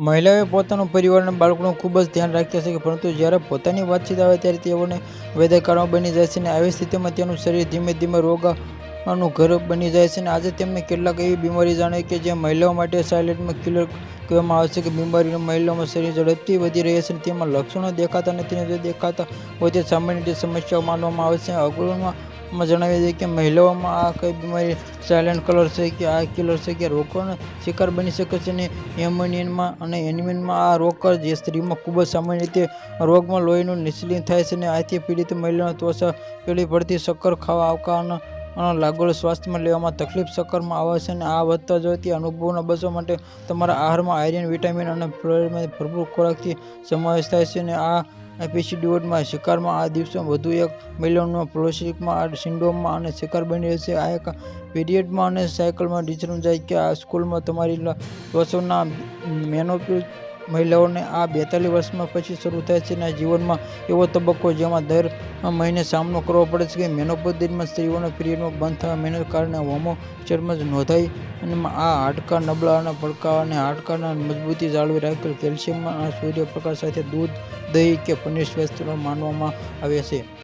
મહિલાઓએ પોતાનું પરિવાર અને બાળકોનું ખૂબ જ ધ્યાન રાખ્યા છે, પરંતુ જ્યારે પોતાની વાતચીત આવે ત્યારે તેઓને વેદનાકારક બની જાય છે અને આવી સ્થિતિમાં તેનું શરીર ધીમે ધીમે રોગનું ઘર બની જાય છે. આજે તેમને કેટલાક એવી બીમારી જાણીએ કે જે મહિલાઓ માટે સાયલેન્ટ કિલર કહેવામાં આવે છે. બીમારીઓ મહિલાઓમાં શરીર ઝડપથી વધી રહી છે અને તેમાં લક્ષણો દેખાતા નથી અને જો દેખાતા હોય તે સામાન્ય રીતે સમસ્યાઓ માનવામાં આવે છે. અગાઉમાં જણાવી દઈએ કે મહિલાઓમાં આ કઈ બીમારી સાયલેન્ટ કિલર છે કે આ કિલર છે કે રોગોનો શિકાર બની શકે છે અને એનિમિયામાં આ રોગ જે સ્ત્રીમાં ખૂબ જ સામાન્ય રીતે રોગમાં લોહીનું નિસ્તરીકરણ થાય છે અને આથી પીડિત મહિલાઓને ત્વચા પીળી પડતી, ચક્કર ખાવા, આવકારના લાગુ, શ્વાસમાં લેવામાં તકલીફ, ચક્કરમાં આવે છે અને આ વધતા જતા અનુભવોથી બચવા માટે તમારા આહારમાં આયર્ન, વિટામિન અને ફ્લોરાઇડથી ભરપૂર ખોરાકનો સમાવેશ થાય છે. અને આ એપિસોડના શિકારમાં આ દિવસોમાં વધુ એક મહિલાઓમાં પોલિસિસ્ટિક સિન્ડ્રોમનો અને શિકાર બની રહી છે. આ એક પીરિયડમાં અને સાયકલમાં ડિસ્ટર્બન્સ જાય છે. આ સ્કૂલમાં તમારી ત્વચાના મેનોપોઝ મહિલાઓને આ 42 વર્ષમાં પછી શરૂ થાય છે અને જીવનમાં એવો તબક્કો જેમાં દર મહિને સામનો કરવો પડે છે. મેનોપોઝ દરમિયાન સ્ત્રીઓના પીરિયડ બંધ થવા મેનોપોઝને કારણે હોર્મોન્સ નોંધાય અને આ હાડકાં નબળા અને ભડકા અને હાડકાંની મજબૂતી જાળવી રાખે. કેલ્શિયમ અને સૂર્યપ્રકાશ સાથે દૂધ, દહીં કે પનીર સ્વાસ્થ્યકર માનવામાં આવે છે.